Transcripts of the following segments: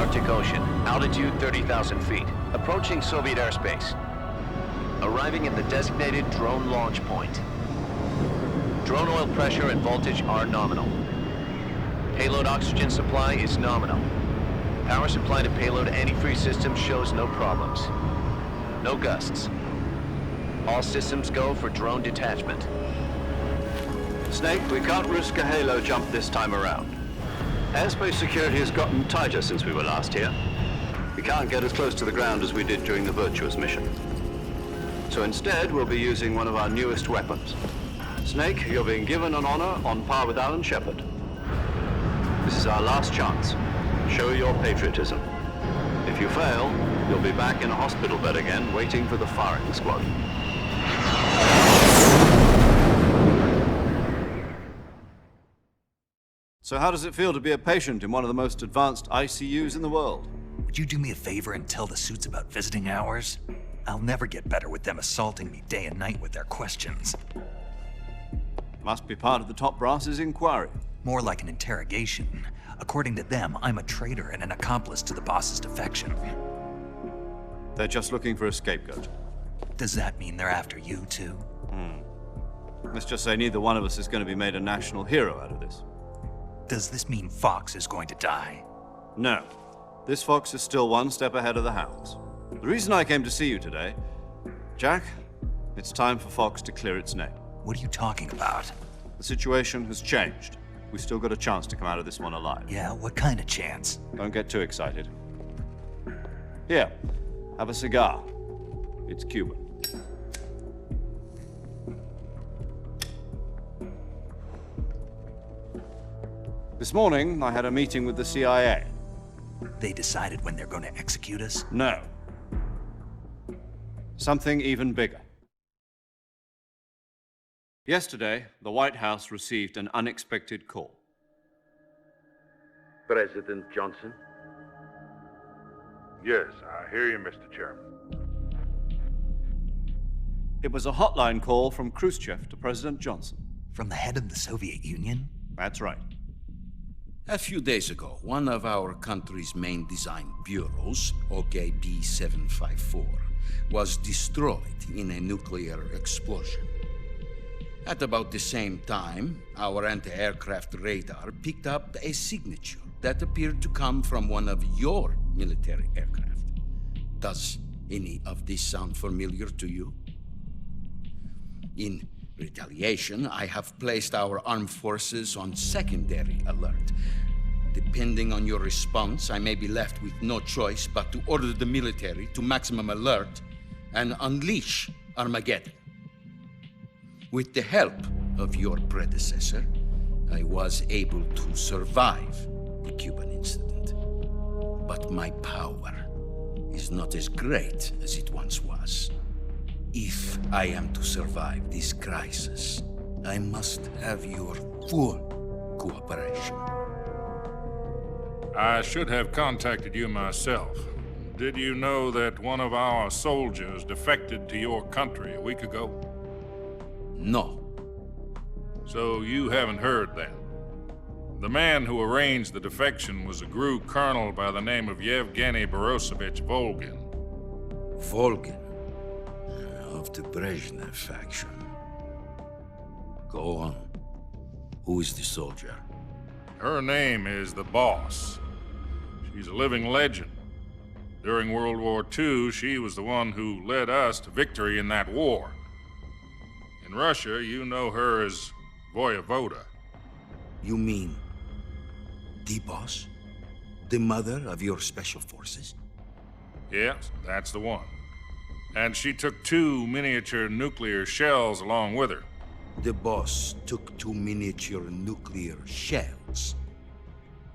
Arctic Ocean, altitude 30,000 feet, approaching Soviet airspace. Arriving at the designated drone launch point. Drone oil pressure and voltage are nominal. Payload oxygen supply is nominal. Power supply to payload antifreeze system shows no problems. No gusts. All systems go for drone detachment. Snake, we can't risk a halo jump this time around. Airspace security has gotten tighter since we were last here. We can't get as close to the ground as we did during the Virtuous mission. So instead, we'll be using one of our newest weapons. Snake, you're being given an honor on par with Alan Shepard. This is our last chance. Show your patriotism. If you fail, you'll be back in a hospital bed again, waiting for the firing squad. So how does it feel to be a patient in one of the most advanced ICUs in the world? Would you do me a favor and tell the suits about visiting hours? I'll never get better with them assaulting me day and night with their questions. Must be part of the top brass's inquiry. More like an interrogation. According to them, I'm a traitor and an accomplice to the boss's defection. They're just looking for a scapegoat. Does that mean they're after you, too? Let's just say neither one of us is going to be made a national hero out of this. Does this mean Fox is going to die? No. This fox is still one step ahead of the hounds. The reason I came to see you today, Jack, it's time for Fox to clear its name. What are you talking about? The situation has changed. We've still got a chance to come out of this one alive. Yeah, what kind of chance? Don't get too excited. Here, have a cigar. It's Cuban. This morning, I had a meeting with the CIA. They decided when they're going to execute us? No. Something even bigger. Yesterday, the White House received an unexpected call. President Johnson? Yes, I hear you, Mr. Chairman. It was a hotline call from Khrushchev to President Johnson. From the head of the Soviet Union? That's right. A few days ago, one of our country's main design bureaus, OKB 754, was destroyed in a nuclear explosion. At about the same time, our anti-aircraft radar picked up a signature that appeared to come from one of your military aircraft. Does any of this sound familiar to you? In retaliation, I have placed our armed forces on secondary alert. Depending on your response, I may be left with no choice but to order the military to maximum alert and unleash Armageddon. With the help of your predecessor, I was able to survive the Cuban incident. But my power is not as great as it once was. If I am to survive this crisis, I must have your full cooperation. I should have contacted you myself. Did you know that one of our soldiers defected to your country a week ago? No. So you haven't heard then. The man who arranged the defection was a GRU colonel by the name of Yevgeny Borisovich Volgin. Volgin, of the Brezhnev faction. Go on. Who is the soldier? Her name is the Boss. She's a living legend. During World War II, she was the one who led us to victory in that war. In Russia, you know her as Voyevoda. You mean the boss? The mother of your special forces? Yes, that's the one. And she took 2 miniature nuclear shells along with her. The boss took 2 miniature nuclear shells.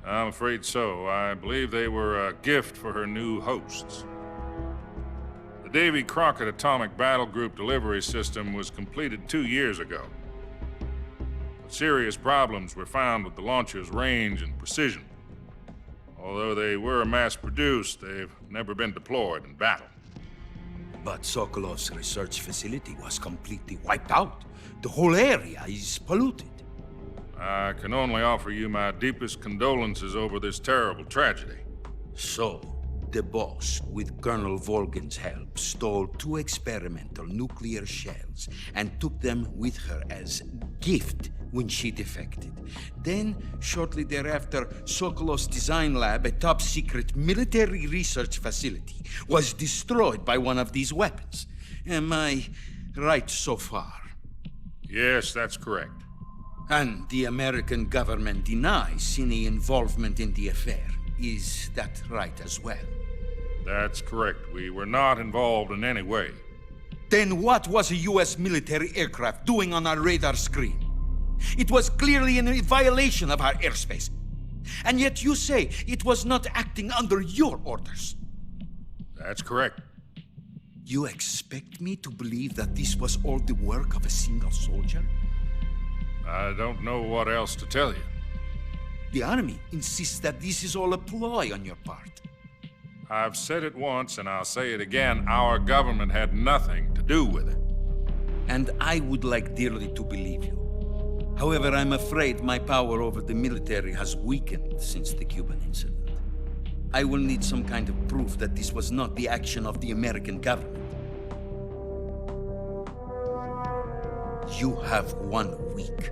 I'm afraid so. I believe they were a gift for her new hosts. The Davy Crockett Atomic Battle Group delivery system was completed 2 years ago. But serious problems were found with the launcher's range and precision. Although they were mass-produced, they've never been deployed in battle. But Sokolov's research facility was completely wiped out. The whole area is polluted. I can only offer you my deepest condolences over this terrible tragedy. So, the boss, with Colonel Volgin's help, stole 2 experimental nuclear shells and took them with her as gift when she defected. Then, shortly thereafter, Sokolov's design lab, a top-secret military research facility, was destroyed by one of these weapons. Am I right so far? Yes, that's correct. And the American government denies any involvement in the affair. Is that right as well? That's correct. We were not involved in any way. Then what was a U.S. military aircraft doing on our radar screen? It was clearly in violation of our airspace. And yet you say it was not acting under your orders. That's correct. You expect me to believe that this was all the work of a single soldier? I don't know what else to tell you. The army insists that this is all a ploy on your part. I've said it once and I'll say it again. Our government had nothing to do with it. And I would like dearly to believe you. However, I'm afraid my power over the military has weakened since the Cuban incident. I will need some kind of proof that this was not the action of the American government. You have 1 week.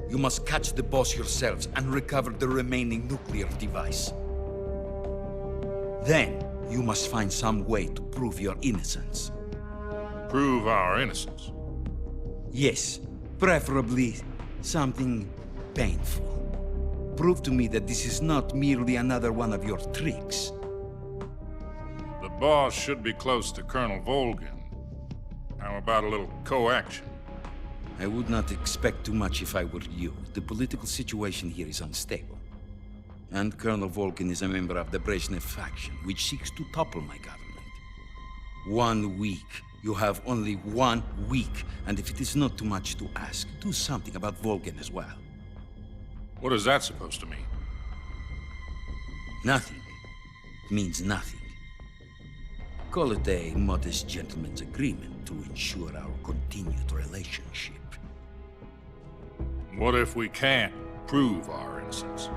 You must catch the boss yourselves and recover the remaining nuclear device. Then, you must find some way to prove your innocence. Prove our innocence. Yes, preferably something painful. Prove to me that this is not merely another one of your tricks. The boss should be close to Colonel Volgin. How about a little co-action? I would not expect too much if I were you. The political situation here is unstable. And Colonel Volgin is a member of the Brezhnev faction, which seeks to topple my government. 1 week. You have only 1 week. And if it is not too much to ask, do something about Volgin as well. What is that supposed to mean? Nothing. It means nothing. Call it a modest gentleman's agreement to ensure our continued relationship. What if we can't prove our innocence?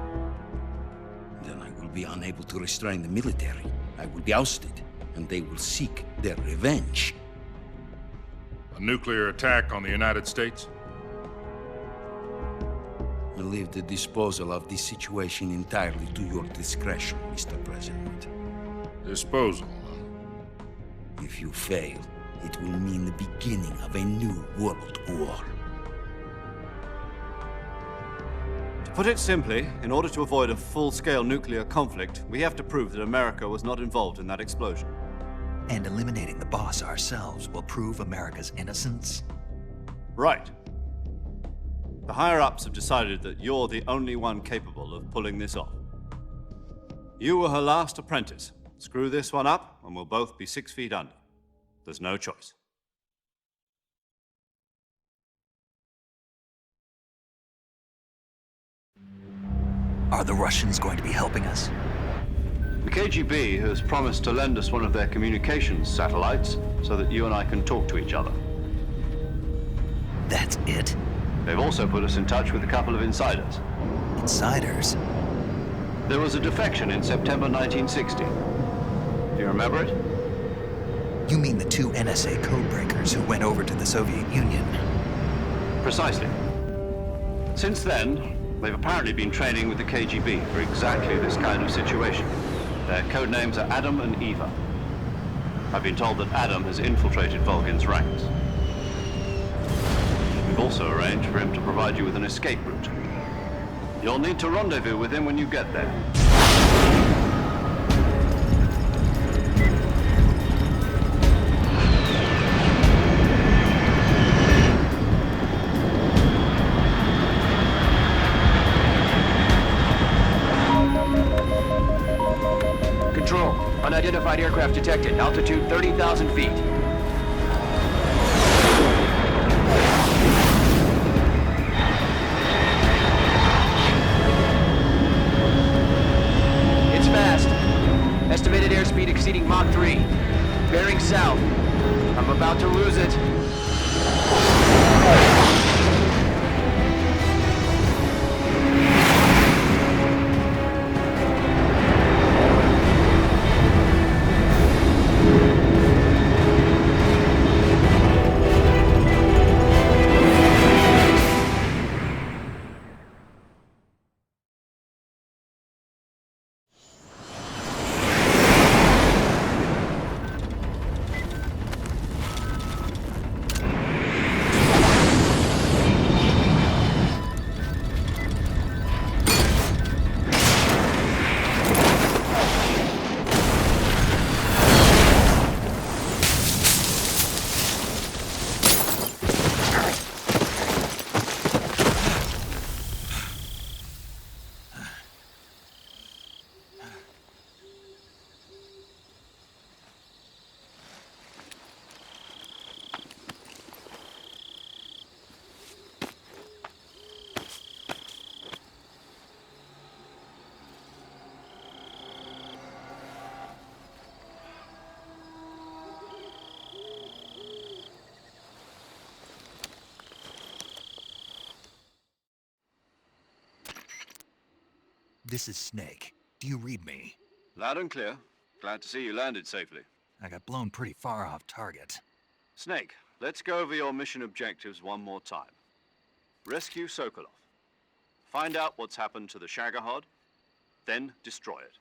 Then I will be unable to restrain the military. I will be ousted, and they will seek their revenge. A nuclear attack on the United States? I leave the disposal of this situation entirely to your discretion, Mr. President. Disposal, huh? If you fail, it will mean the beginning of a new world war. To put it simply, in order to avoid a full-scale nuclear conflict, we have to prove that America was not involved in that explosion. And eliminating the boss ourselves will prove America's innocence? Right. The higher-ups have decided that you're the only one capable of pulling this off. You were her last apprentice. Screw this one up, and we'll both be 6 feet under. There's no choice. Are the Russians going to be helping us? The KGB has promised to lend us one of their communications satellites so that you and I can talk to each other. That's it? They've also put us in touch with a couple of insiders. Insiders? There was a defection in September 1960. Do you remember it? You mean the 2 NSA codebreakers who went over to the Soviet Union? Precisely. Since then, they've apparently been training with the KGB for exactly this kind of situation. Their code names are Adam and Eva. I've been told that Adam has infiltrated Volgin's ranks. We've also arranged for him to provide you with an escape route. You'll need to rendezvous with him when you get there. Control, unidentified aircraft detected. Altitude 30,000 feet. It's fast. Estimated airspeed exceeding Mach 3. Bearing south. I'm about to lose it. This is Snake. Do you read me? Loud and clear. Glad to see you landed safely. I got blown pretty far off target. Snake, let's go over your mission objectives one more time. Rescue Sokolov. Find out what's happened to the Shagohod, then destroy it.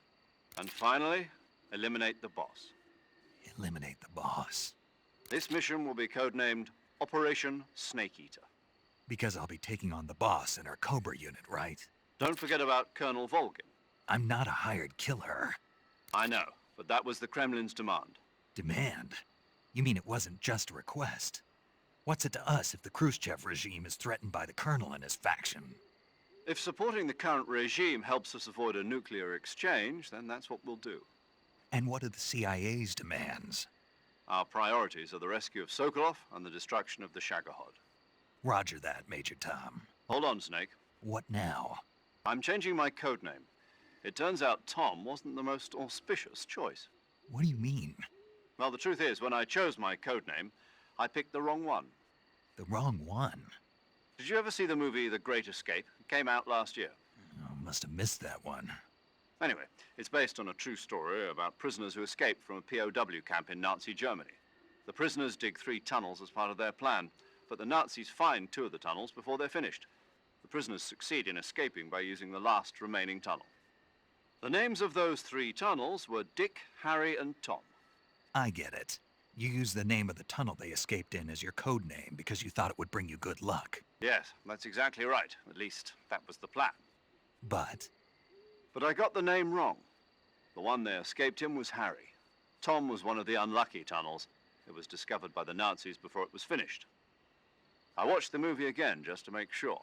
And finally, eliminate the boss. Eliminate the boss. This mission will be codenamed Operation Snake Eater. Because I'll be taking on the boss in our Cobra unit, right? Don't forget about Colonel Volgin. I'm not a hired killer. I know, but that was the Kremlin's demand. Demand? You mean it wasn't just a request? What's it to us if the Khrushchev regime is threatened by the Colonel and his faction? If supporting the current regime helps us avoid a nuclear exchange, then that's what we'll do. And what are the CIA's demands? Our priorities are the rescue of Sokolov and the destruction of the Shagohod. Roger that, Major Tom. Hold on, Snake. What now? I'm changing my codename. It turns out Tom wasn't the most auspicious choice. What do you mean? Well, the truth is, when I chose my codename, I picked the wrong one. The wrong one? Did you ever see the movie The Great Escape? It came out last year. Oh, must have missed that one. Anyway, it's based on a true story about prisoners who escaped from a POW camp in Nazi Germany. The prisoners dig 3 tunnels as part of their plan, but the Nazis find 2 of the tunnels before they're finished. The prisoners succeed in escaping by using the last remaining tunnel. The names of those 3 tunnels were Dick, Harry, and Tom. I get it. You used the name of the tunnel they escaped in as your code name because you thought it would bring you good luck. Yes, that's exactly right. At least, that was the plan. But But I got the name wrong. The one they escaped in was Harry. Tom was one of the unlucky tunnels. It was discovered by the Nazis before it was finished. I watched the movie again just to make sure.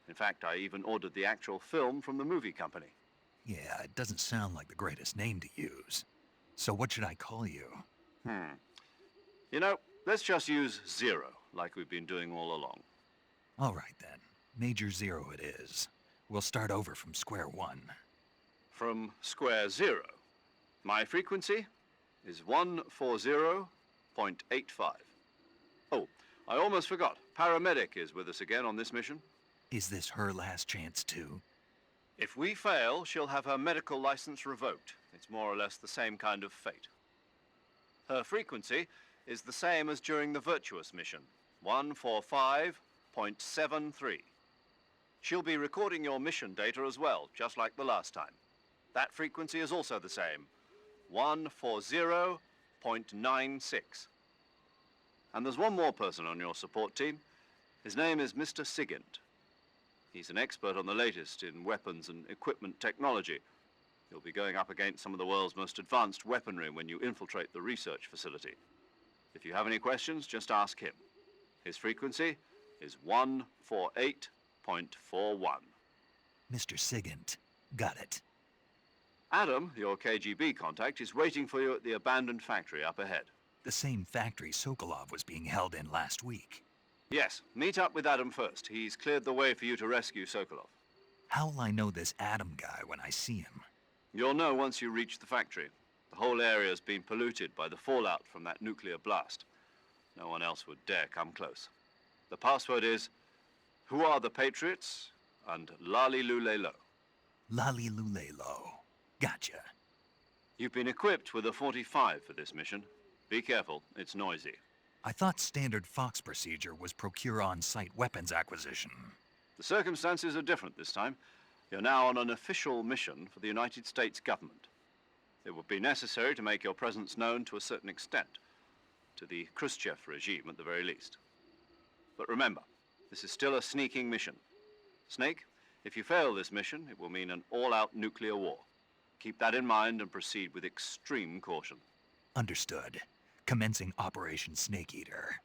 In fact, I even ordered the actual film from the movie company. yeah, it doesn't sound like the greatest name to use. So what should I call you? You know, let's just use Zero, like we've been doing all along. All right then. Major Zero it is. We'll start over from square one. From square 0. My frequency is 140.85. Oh, I almost forgot. Paramedic is with us again on this mission. Is this her last chance too? If we fail, she'll have her medical license revoked. It's more or less the same kind of fate. Her frequency is the same as during the Virtuous mission, 145.73. She'll be recording your mission data as well, just like the last time. That frequency is also the same, 140.96. And there's one more person on your support team. His name is Mr. Sigint. He's an expert on the latest in weapons and equipment technology. You'll be going up against some of the world's most advanced weaponry when you infiltrate the research facility. If you have any questions, just ask him. His frequency is 148.41. Mr. Sigint. Got it. Adam, your KGB contact, is waiting for you at the abandoned factory up ahead. The same factory Sokolov was being held in last week. Yes, meet up with Adam first. He's cleared the way for you to rescue Sokolov. How'll I know this Adam guy when I see him? You'll know once you reach the factory. The whole area's been polluted by the fallout from that nuclear blast. No one else would dare come close. The password is, "Who are the Patriots?" and Lali Lulelo. Lali Lulelo. Gotcha. You've been equipped with a 45 for this mission. Be careful, it's noisy. I thought standard Fox procedure was procure on-site weapons acquisition. The circumstances are different this time. You're now on an official mission for the United States government. It would be necessary to make your presence known to a certain extent, to the Khrushchev regime at the very least. But remember, this is still a sneaking mission. Snake, if you fail this mission, it will mean an all-out nuclear war. Keep that in mind and proceed with extreme caution. Understood. Commencing Operation Snake Eater.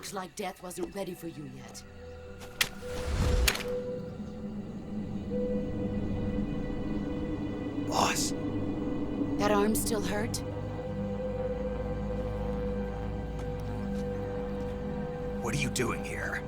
Looks like death wasn't ready for you yet. Boss, That arm still hurt? what are you doing here?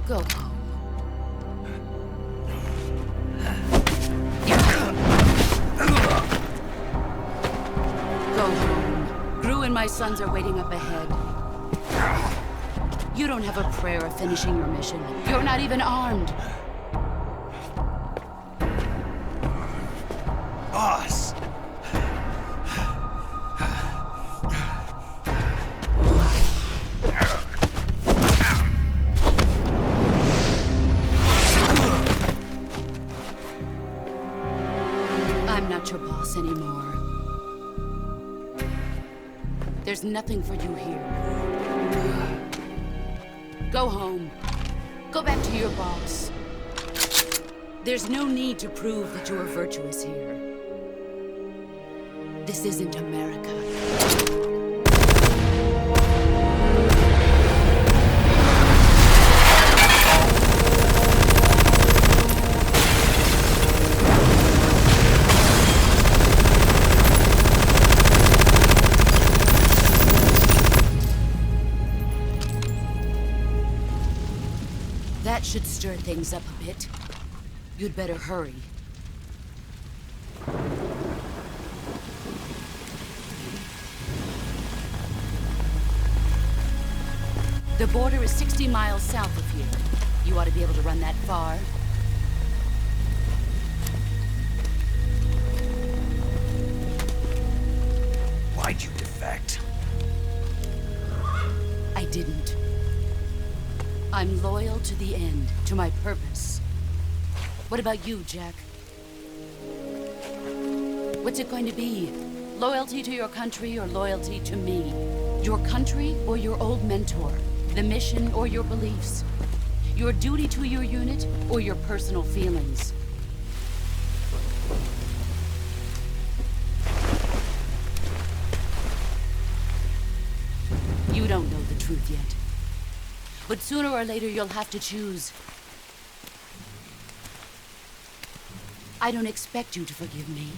Go home. Go home. Gru and my sons are waiting up ahead. You don't have a prayer of finishing your mission. You're not even armed. Boss! I'm not your boss anymore. There's nothing for you here. Go home. Go back to your boss. There's no need to prove that you are virtuous here. This isn't America. That should stir things up a bit. You'd better hurry. The border is 60 miles south of here. You ought to be able to run that far. Why'd you defect? I didn't. I'm loyal to the end, to my purpose. What about you, Jack? What's it going to be? Loyalty to your country or loyalty to me? Your country or your old mentor? The mission or your beliefs? Your duty to your unit or your personal feelings? You don't know the truth yet. But sooner or later, you'll have to choose. I don't expect you to forgive me.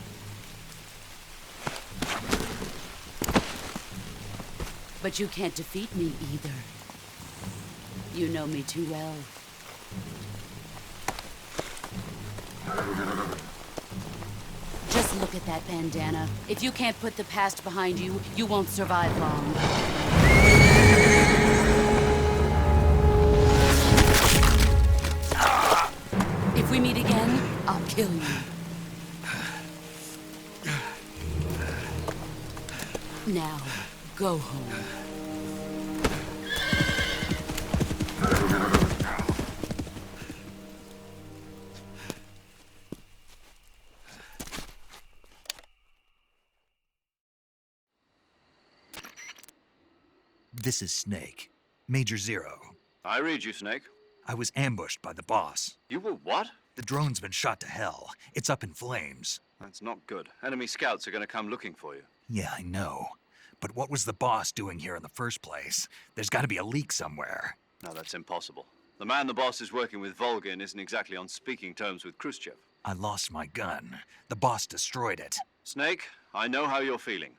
But you can't defeat me either. You know me too well. Just look at that bandana. If you can't put the past behind you, you won't survive long. If we meet again, I'll kill you. Now, go home. This is Snake. Major Zero. I read you, Snake. I was ambushed by the boss. You were what? The drone's been shot to hell. It's up in flames. That's not good. Enemy scouts are going to come looking for you. Yeah, I know. But what was the boss doing here in the first place? There's got to be a leak somewhere. No, that's impossible. The man the boss is working with, Volgin, isn't exactly on speaking terms with Khrushchev. I lost my gun. The boss destroyed it. Snake, I know how you're feeling.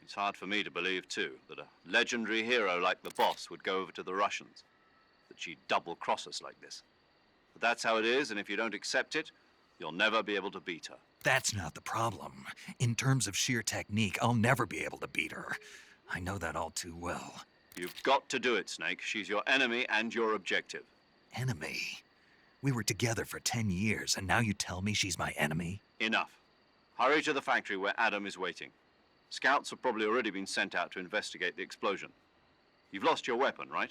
It's hard for me to believe, too, that a legendary hero like the boss would go over to the Russians. That she'd double-cross us like this. But that's how it is, and if you don't accept it, you'll never be able to beat her. That's not the problem. In terms of sheer technique, I'll never be able to beat her. I know that all too well. You've got to do it, Snake. She's your enemy and your objective. Enemy? We were together for 10 years, and now you tell me she's my enemy? Enough. Hurry to the factory where Adam is waiting. Scouts have probably already been sent out to investigate the explosion. You've lost your weapon, right?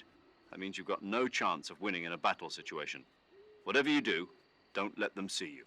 That means you've got no chance of winning in a battle situation. Whatever you do, don't let them see you.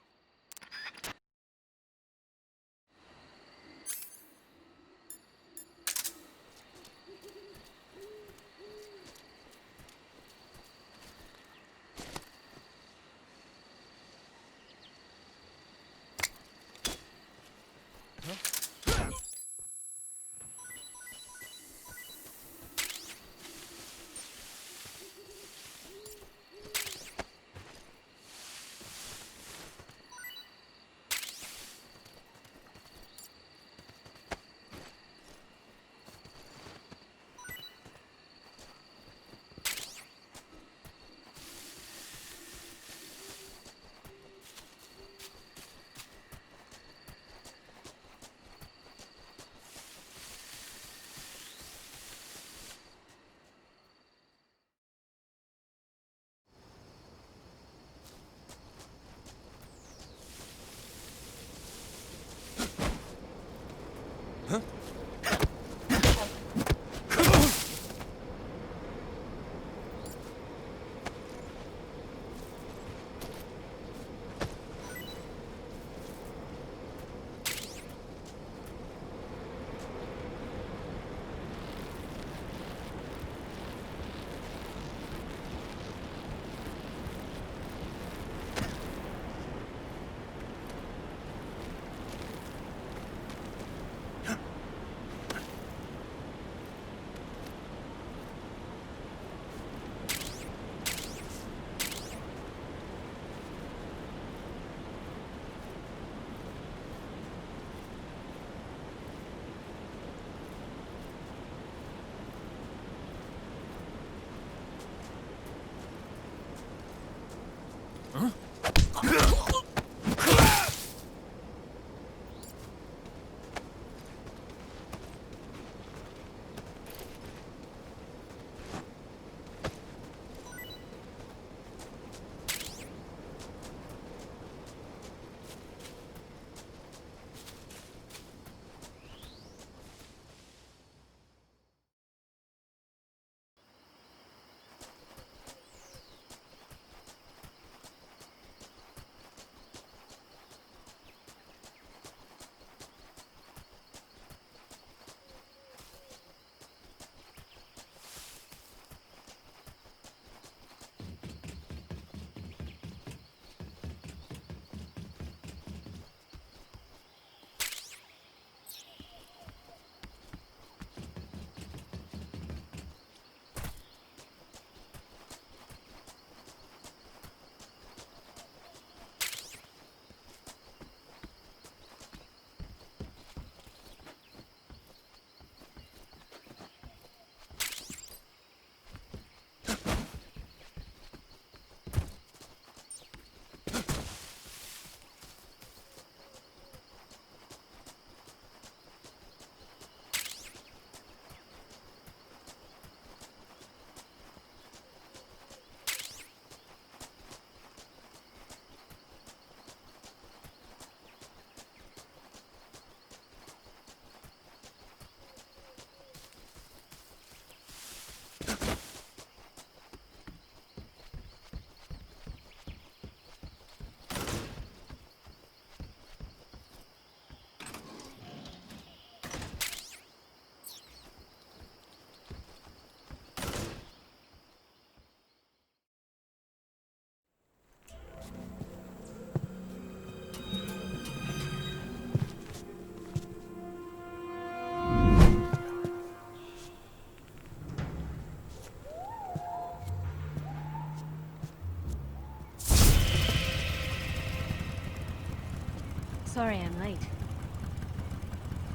Sorry I'm late.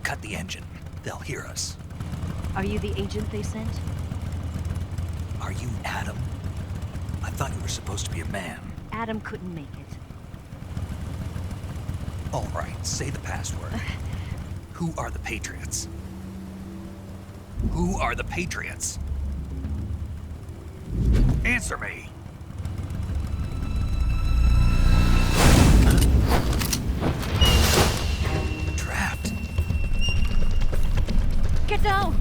Cut the engine. They'll hear us. Are you the agent they sent? Are you Adam? I thought you were supposed to be a man. Adam couldn't make it. All right, say the password. Who are the Patriots? Who are the Patriots? Answer me! Trapped. Get down!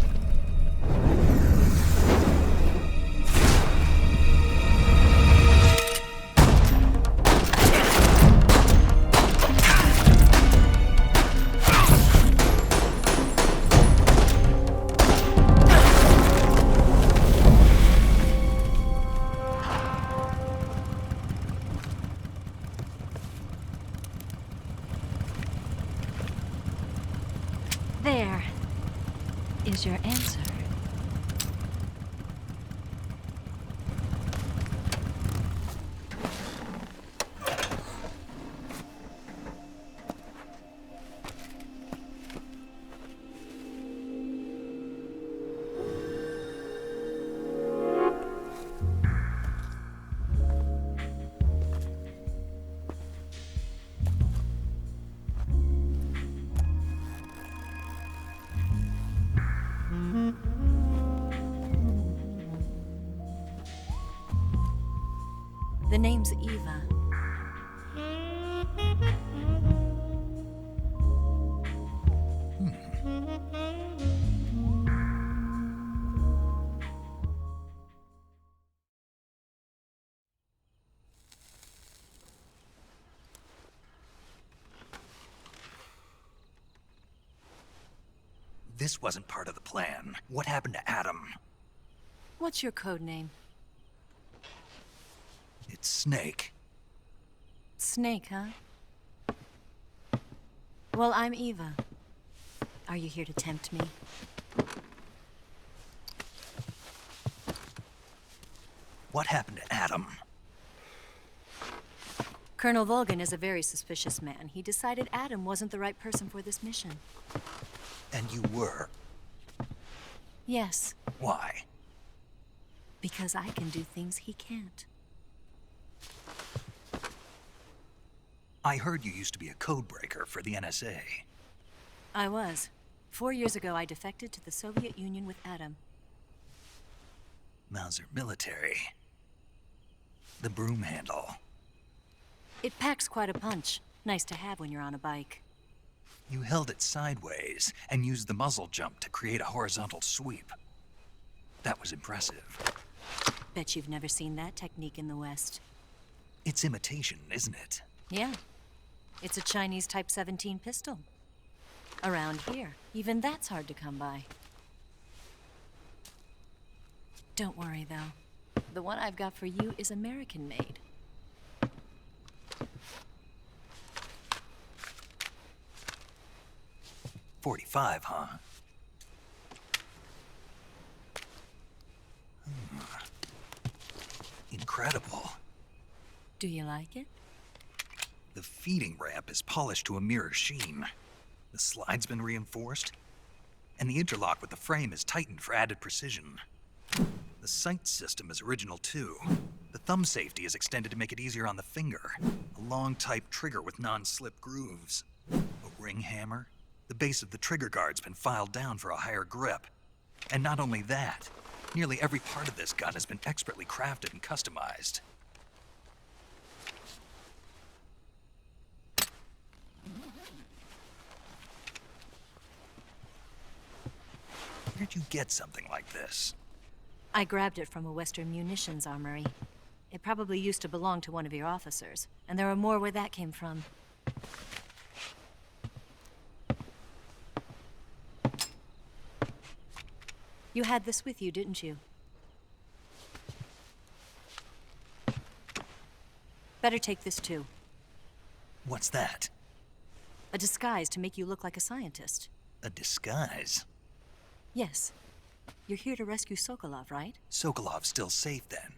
There is your answer. The name's Eva. This wasn't part of the plan. What happened to Adam? What's your code name? It's Snake. Snake, huh? Well, I'm Eva. Are you here to tempt me? What happened to Adam? Colonel Volgan is a very suspicious man. He decided Adam wasn't the right person for this mission. And you were. Yes, Why? because I can do things he can't. I heard you used to be a codebreaker for the NSA. I was. 4 years ago, I defected to the Soviet Union with Adam. Mauser military. The broom handle. It packs quite a punch. Nice to have when you're on a bike. You held it sideways and used the muzzle jump to create a horizontal sweep. That was impressive. Bet you've never seen that technique in the West. It's imitation, isn't it? Yeah. It's a Chinese Type 17 pistol. Around here, even that's hard to come by. Don't worry, though. The one I've got for you is American-made. .45, huh? Incredible. Do you like it? The feeding ramp is polished to a mirror sheen. The slide's been reinforced, and the interlock with the frame is tightened for added precision. The sight system is original too. The thumb safety is extended to make it easier on the finger. A long type trigger with non-slip grooves. A ring hammer. The base of the trigger guard's been filed down for a higher grip. And not only that, nearly every part of this gun has been expertly crafted and customized. Where'd you get something like this? I grabbed it from a Western munitions armory. It probably used to belong to one of your officers, and there are more where that came from. You had this with you, didn't you? Better take this too. What's that? A disguise to make you look like a scientist. A disguise? Yes. You're here to rescue Sokolov, right? Sokolov's still safe then.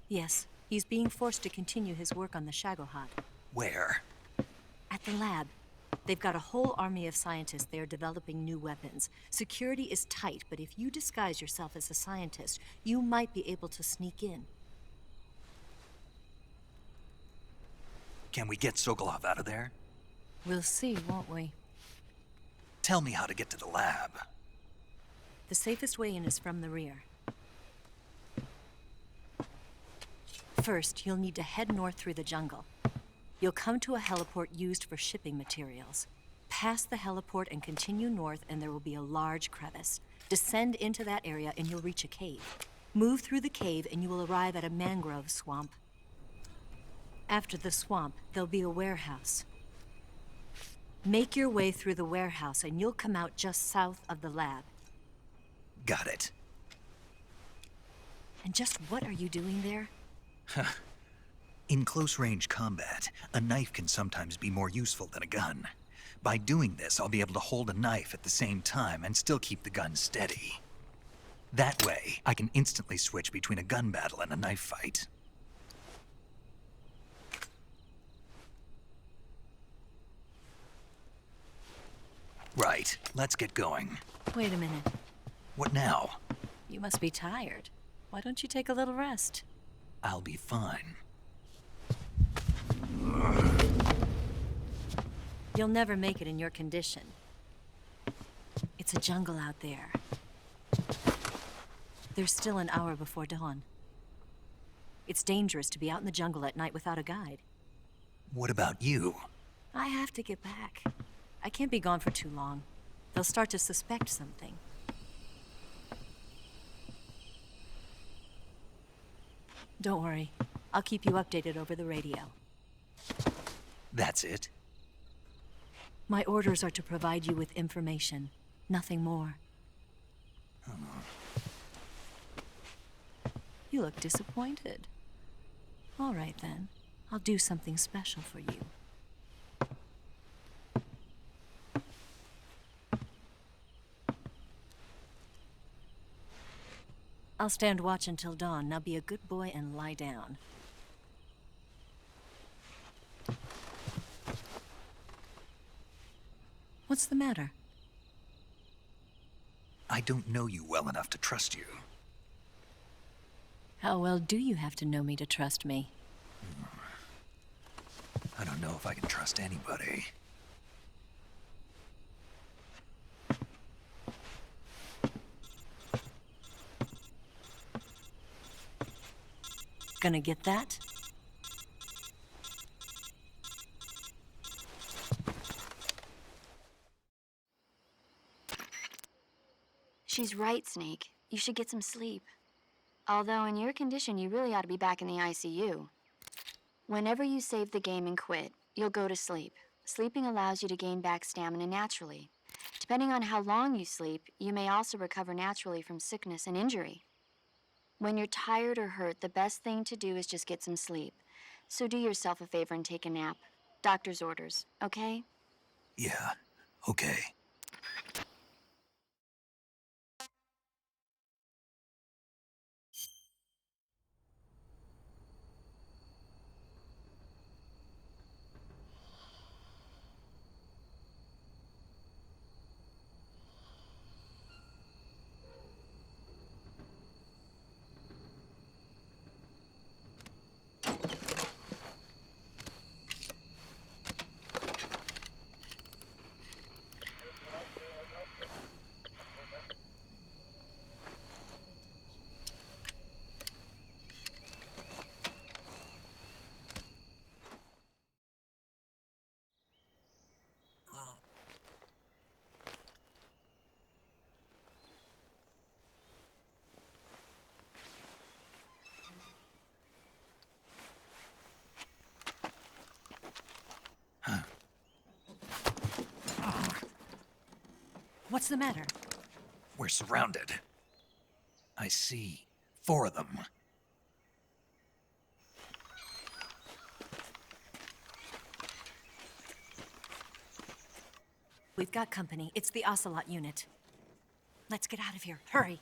Yes. He's being forced to continue his work on the Shagohod. Where? At the lab. They've got a whole army of scientists there developing new weapons. Security is tight, but if you disguise yourself as a scientist, you might be able to sneak in. Can we get Sokolov out of there? We'll see, won't we? Tell me how to get to the lab. The safest way in is from the rear. First, you'll need to head north through the jungle. You'll come to a heliport used for shipping materials. Pass the heliport and continue north, and there will be a large crevice. Descend into that area and you'll reach a cave. Move through the cave and you will arrive at a mangrove swamp. After the swamp, there'll be a warehouse. Make your way through the warehouse and you'll come out just south of the lab. Got it. And just what are you doing there? In close-range combat, a knife can sometimes be more useful than a gun. By doing this, I'll be able to hold a knife at the same time and still keep the gun steady. That way, I can instantly switch between a gun battle and a knife fight. Right, let's get going. Wait a minute. What now? You must be tired. Why don't you take a little rest? I'll be fine. You'll never make it in your condition. It's a jungle out there. There's still an hour before dawn. It's dangerous to be out in the jungle at night without a guide. What about you? I have to get back. I can't be gone for too long. They'll start to suspect something. Don't worry. I'll keep you updated over the radio. That's it? My orders are to provide you with information, nothing more. You look disappointed. All right then. I'll do something special for you. I'll stand watch until dawn. Now be a good boy and lie down. What's the matter? I don't know you well enough to trust you. How well do you have to know me to trust me? I don't know if I can trust anybody. Gonna get that? She's right, Snake. You should get some sleep. Although in your condition, you really ought to be back in the ICU. Whenever you save the game and quit, you'll go to sleep. Sleeping allows you to gain back stamina naturally. Depending on how long you sleep, you may also recover naturally from sickness and injury. When you're tired or hurt, the best thing to do is just get some sleep. So do yourself a favor and take a nap. Doctor's orders, okay? Yeah, okay. What's the matter? We're surrounded. I see 4 of them. We've got company. It's the Ocelot unit. Let's get out of here. Hurry.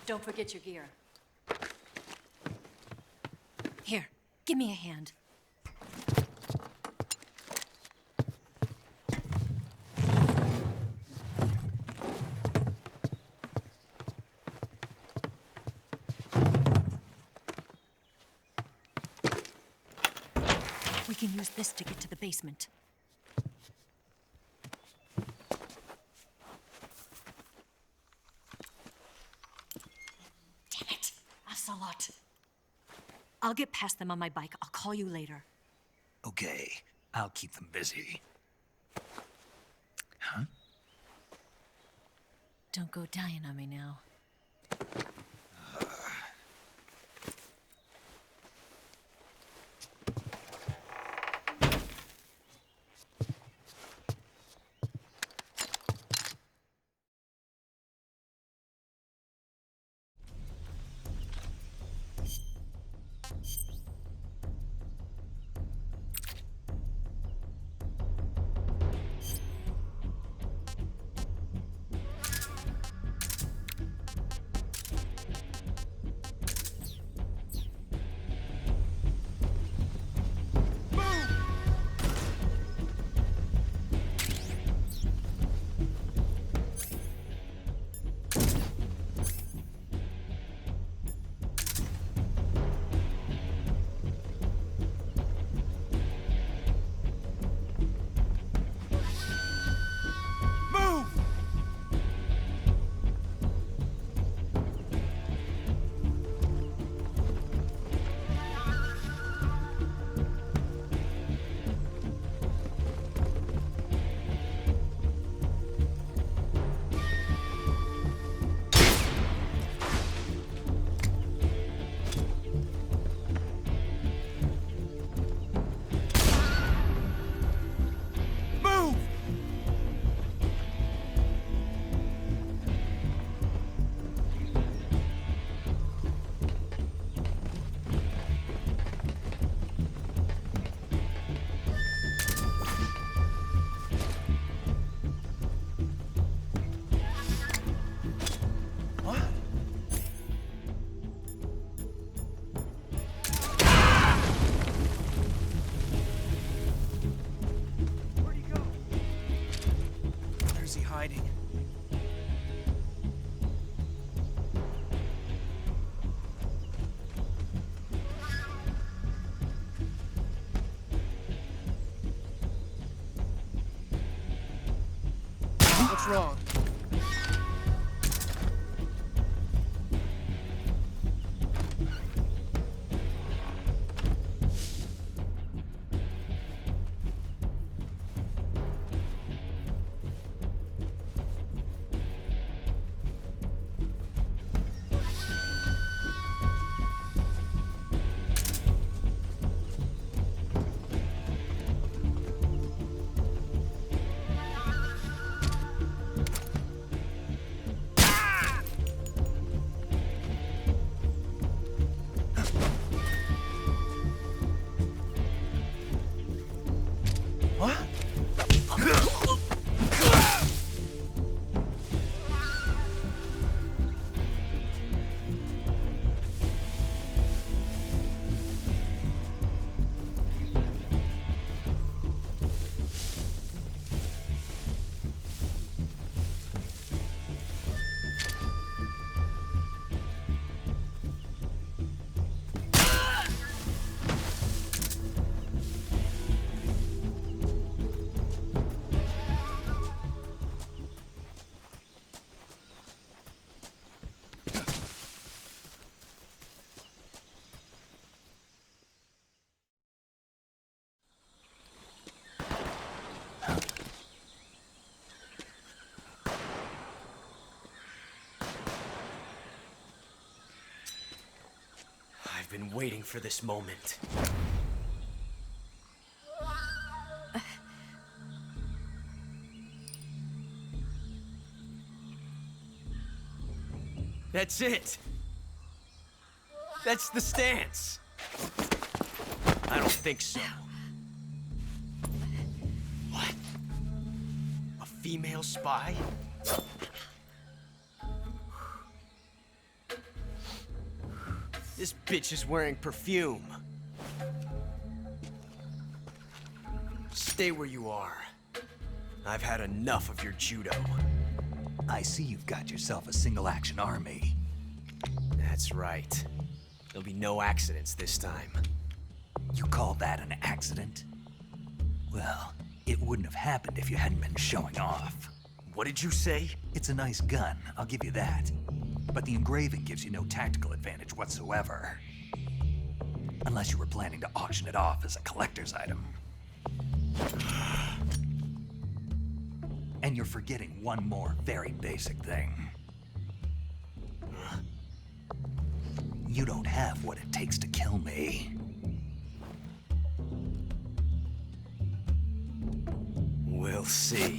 Don't forget your gear. Here, give me a hand. We can use this to get to the basement. Damn it! Ocelot! I'll get past them on my bike. I'll call you later. Okay, I'll keep them busy. Huh? Don't go dying on me now. Hiding. What's wrong? I've been waiting for this moment. That's it. That's the stance. I don't think so. What? A female spy? This bitch is wearing perfume. Stay where you are. I've had enough of your judo. I see you've got yourself a single-action army. That's right. There'll be no accidents this time. You call that an accident? Well, it wouldn't have happened if you hadn't been showing off. What did you say? It's a nice gun, I'll give you that. But the engraving gives you no tactical advantage whatsoever. Unless you were planning to auction it off as a collector's item. And you're forgetting one more very basic thing. You don't have what it takes to kill me. We'll see.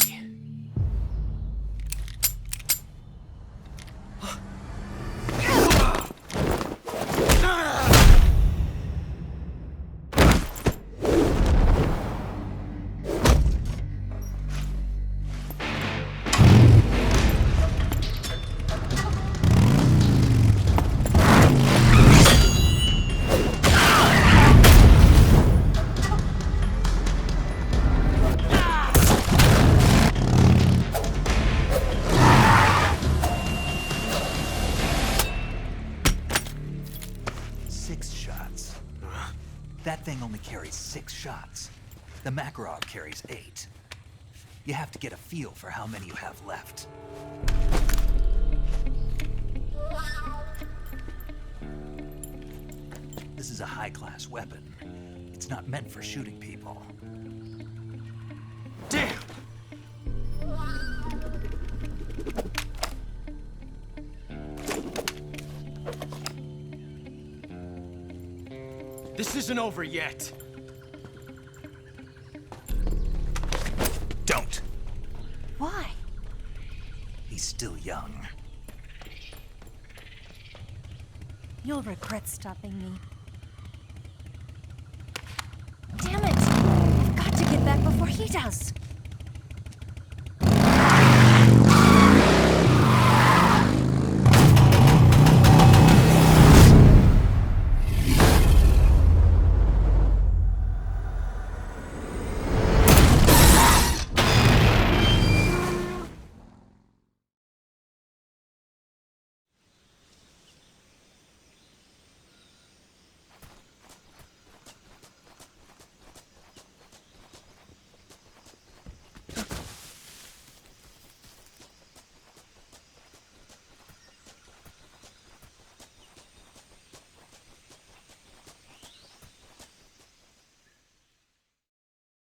That thing only carries 6 shots. The Makarov carries 8. You have to get a feel for how many you have left. This is a high-class weapon. It's not meant for shooting people. Damn! This isn't over yet. Don't. Why? He's still young. You'll regret stopping me. Damn it! I've got to get back before he does.